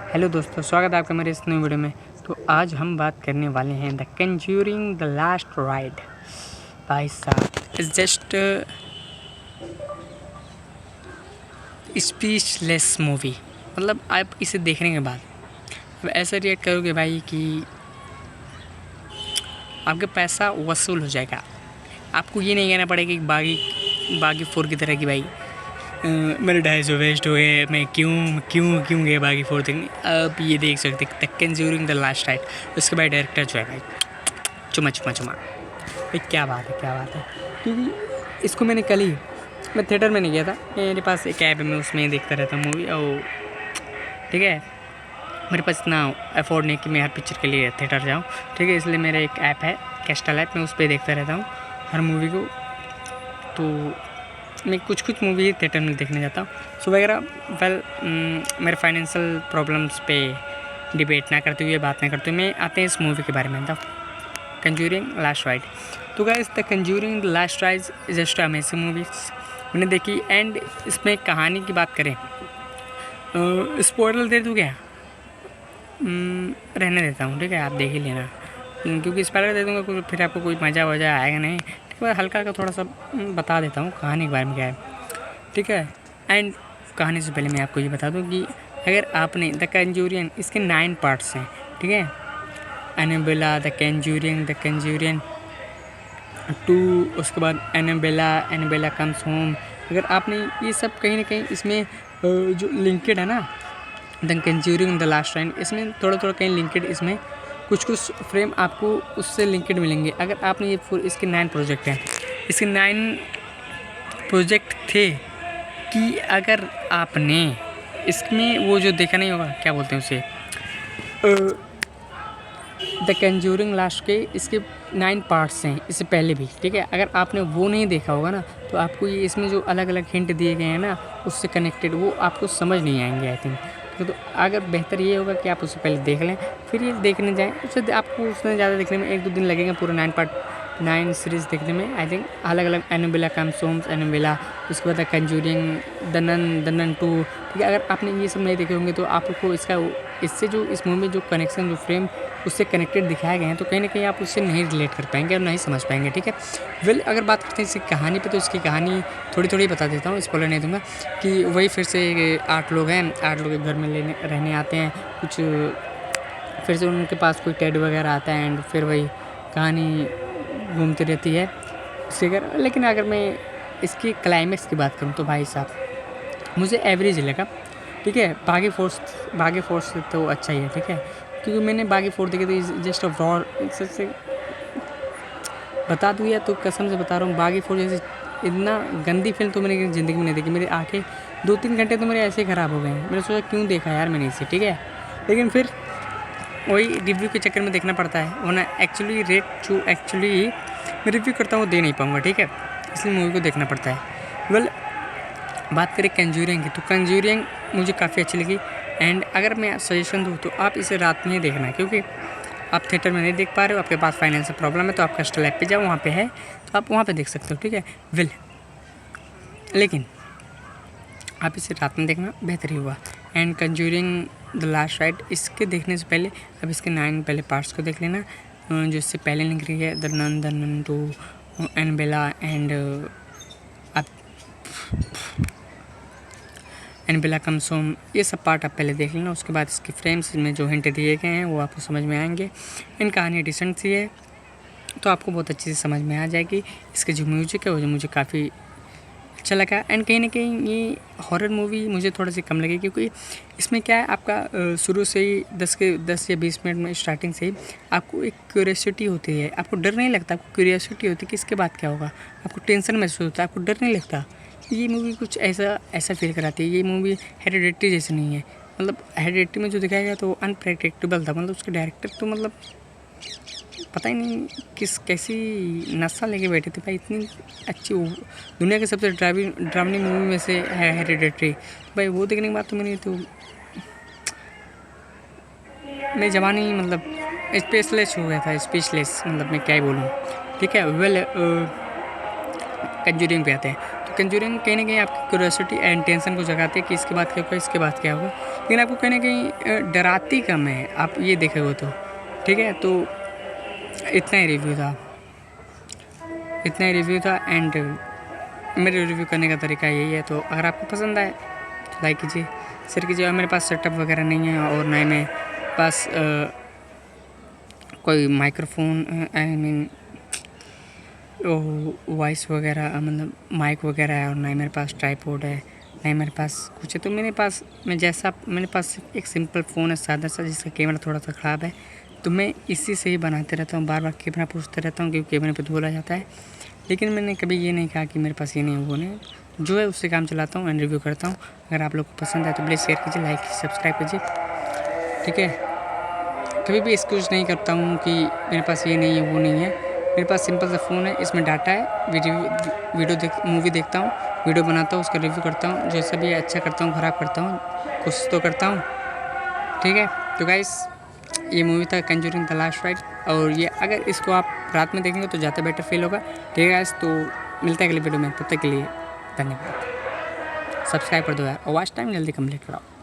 Hello दोस्तों, स्वागत है आपका मेरे इस नई वीडियो में। तो आज हम बात करने वाले हैं the conjuring the last ride. भाई साहब इट्स जस्ट स्पीचलेस मूवी। मतलब आप इसे देखने के बाद अब ऐसा रिएक्ट करोगे भाई कि आपका पैसा वसूल हो जाएगा। आपको ये नहीं कहना पड़ेगा कि बागी 4 की तरह की भाई मेरे 250 वेस्ट हो गए, मैं क्यों गए बागी 4 देखने। अब ये देख सकते the conjuring the last ride. उसके बाद डायरेक्टर जो है भाई चुमा भाई क्या बात है। क्योंकि इसको मैंने कल ही मैं थिएटर में नहीं गया था, मेरे पास एक ऐप है, मैं उसमें देखता रहता हूँ मूवी। और ठीक है, मेरे पास इतना अफोर्ड नहीं कि मैं हर पिक्चर के लिए थिएटर जाऊँ, ठीक है। इसलिए मेरा एक ऐप है कैस्टल ऐप, मैं उस पर देखता रहता हूँ हर मूवी को। तो मैं कुछ मूवी थिएटर में देखने जाता हूँ सो वगैरह। मेरे फाइनेंशियल प्रॉब्लम्स पे डिबेट ना करते हुए, बात ना करते हुए, मैं आते हैं इस मूवी के बारे में, द कंज्यूरिंग लास्ट राइड। तो guys the conjuring last ride is just amazing movie मैंने देखी। एंड इसमें कहानी की बात करें, स्पॉइलर दे दूँ क्या? रहने देता हूँ, ठीक है, आप देख ही लेना। क्योंकि स्पॉइलर दे दूँगा फिर आपको कोई मज़ा वज़ा आएगा नहीं। हल्का थोड़ा सा बता देता हूँ कहानी के बारे में क्या है, ठीक है। एंड कहानी से पहले मैं आपको ये बता दूँ कि अगर आपने द कंज्यूरियन, इसके 9 पार्ट्स हैं, ठीक है। एनाबेला, द कंज्यूरियन 2, उसके बाद एनाबेला कम्स होम। अगर आपने ये सब कहीं ना कहीं इसमें जो लिंकेड है ना, the conjuring the last ride, इसमें थोड़ा कहीं लिंकेड, इसमें कुछ फ्रेम आपको उससे लिंकेड मिलेंगे। अगर आपने ये इसके 9 प्रोजेक्ट हैं, इसके 9 प्रोजेक्ट थे कि अगर आपने इसमें वो जो देखा नहीं होगा, क्या बोलते हैं उसे, द कंज्यूरिंग लास्ट के इसके 9 पार्ट्स हैं इससे पहले भी, ठीक है। अगर आपने वो नहीं देखा होगा ना, तो आपको ये इसमें जो अलग अलग हिंट दिए गए हैं ना, उससे कनेक्टेड वो आपको समझ नहीं आएंगे आई थिंक। तो अगर बेहतर ये होगा कि आप उससे पहले देख लें, फिर ये देखने जाएँ। उससे आपको उसमें ज़्यादा देखने में 1-2 दिन लगेंगे पूरा 9 सीरीज़ देखने में आई थिंक। अलग अलग एनाबेला कम्स होम, एनाबेला, उसके बाद कंज्यूरिंग, द नन 2, ठीक है। अगर आपने ये सब नहीं देखे होंगे तो आपको इससे जो इस मूवी में जो कनेक्शन, जो फ्रेम उससे कनेक्टेड दिखाए गए हैं, तो कहीं ना कहीं आप उससे नहीं रिलेट कर पाएंगे और नहीं समझ पाएंगे, ठीक है। अगर बात करते हैं इसकी कहानी पे, तो इसकी कहानी थोड़ी बता देता हूँ, स्पॉइलर नहीं दूंगा। कि वही फिर से 8 लोग हैं, 8 लोग एक घर में रहने आते हैं। कुछ फिर से उनके पास कोई टेड वगैरह आता है, एंड फिर वही कहानी घूमती रहती है उसके घर। लेकिन अगर मैं इसकी क्लाइमेक्स की बात करूँ तो भाई साहब मुझे एवरेज लगा, ठीक है। बागी फोर्स तो अच्छा ही है, ठीक है। क्योंकि मैंने बागी 4 देखी थी, जस्ट ऑफ रॉ से बता दूँ या तो कसम से बता रहा हूँ, बागी 4 जैसे इतना गंदी फिल्म तो मैंने ज़िंदगी में नहीं देखी। मेरी आँखें 2-3 घंटे तो मेरे ऐसे ही ख़राब हो गए हैं। मैंने सोचा क्यों देखा यार मैंने इसे, ठीक है। लेकिन फिर वही रिव्यू के चक्कर में देखना पड़ता है, वरना एक्चुअली रेट जो एक्चुअली मैं रिव्यू करता हूँ वो दे नहीं पाऊँगा, ठीक है। इसलिए मूवी को देखना पड़ता है। बात करें कंज्यूरिंग की, तो कंज्यूरिंग मुझे काफ़ी अच्छी लगी। एंड अगर मैं सजेशन दूँ तो आप इसे रात में ही देखना, क्योंकि आप थिएटर में नहीं देख पा रहे हो, आपके पास फाइनेंशियल प्रॉब्लम है, तो आप कैस्टल ऐप पे जाओ, वहाँ पे है तो आप वहाँ पे देख सकते हो, ठीक है। लेकिन आप इसे रात में देखना बेहतर ही हुआ। And conjuring the last ride, इसके देखने से पहले अब इसके 9 पहले पार्ट्स को देख लेना, जो इससे पहले लिंक रही है, the nun 2, Annabelle Annabelle comes home, ये सब पार्ट आप पहले देख लेना। उसके बाद इसके फ्रेम्स में जो हिंट दिए गए हैं वो आपको समझ में आएंगे। इन कहानी डिसेंट सी है, तो आपको बहुत अच्छे से समझ में आ जाएगी। इसके जो म्यूजिक है वो मुझे काफ़ी अच्छा लगा। एंड कहीं ना कहीं ये हॉरर मूवी मुझे थोड़ा सी कम लगी, क्योंकि इसमें क्या है, आपका शुरू से ही 10 या 20 मिनट में स्टार्टिंग से ही आपको एक क्यूरियोसिटी होती है। आपको डर नहीं लगता, आपको क्यूरियोसिटी होती है कि इसके बाद क्या होगा। आपको टेंशन महसूस होता है, आपको डर नहीं लगता। ये मूवी कुछ ऐसा फील कराती है। ये मूवी हेरिडेटरी जैसी नहीं है। मतलब हेरिडेटरी में जो दिखाया गया तो अनप्रेडिक्टेबल था, मतलब उसके डायरेक्टर तो मतलब पता ही नहीं कैसी नशा लेके बैठे थे भाई। इतनी अच्छी दुनिया की सबसे ड्रावनी मूवी में से है हेरिडेटरी भाई। वो देखने के बाद तो मैं जवानी मतलब स्पेशलेस हो गया था, स्पीचलेस, मतलब मैं क्या ही बोलूँ, ठीक है। कंज्यूरिंग पे आते हैं, तो कंज्यूरिंग कहीं ना कहीं आपकी क्यूरियोसिटी एंड टेंशन को जगाते हैं कि इसके बाद क्या होगा, इसके बाद क्या होगा। लेकिन आपको कहीं ना कहीं डराती कम है, आप ये देखे तो। ठीक है, तो इतना ही रिव्यू था एंड मेरे रिव्यू करने का तरीका यही है। तो अगर आपको पसंद आए तो लाइक कीजिए, शेयर कीजिए। और मेरे पास सेटअप वगैरह नहीं है और ना ही मेरे पास कोई माइक्रोफोन आई मीन वॉइस वगैरह मतलब माइक वगैरह है, और ना ही मेरे पास ट्राइपॉड है, ना ही मेरे पास कुछ है। तो मेरे पास मेरे पास एक सिंपल फ़ोन है सादा सा, जिसका कैमरा थोड़ा सा ख़राब है। तो मैं इसी से ही बनाते रहता हूँ, बार बार कैमरा पूछते रहता हूँ क्योंकि कैमरे पे धुला जाता है। लेकिन मैंने कभी ये नहीं कहा कि मेरे पास ये नहीं है वो नहीं, जो है उससे काम चलाता हूँ एंड रिव्यू करता हूँ। अगर आप लोग को पसंद है तो प्लीज़ शेयर कीजिए, लाइक कीजिए, सब्सक्राइब कीजिए। ठीक है, कभी भी एक्सक्यूज़ नहीं करता हूँ कि मेरे पास ये नहीं है वो नहीं है। मेरे पास सिंपल सा फ़ोन है, इसमें डाटा है, मूवी देखता हूँ, वीडियो बनाता हूँ, उसका रिव्यू करता हूँ। जैसा भी है अच्छा करता हूँ, ख़राब करता हूँ, कोशिश तो करता हूँ। ठीक है, तो गाइस ये मूवी था कंजूरिंग द लास्ट राइड, और ये अगर इसको आप रात में देखेंगे तो ज़्यादा बेटर फील होगा। ठीक है गाइस, तो मिलता है अगले वीडियो में, तब तक के लिए धन्यवाद। सब्सक्राइब कर दो यार, और वॉच टाइम जल्दी कंप्लीट कराओ।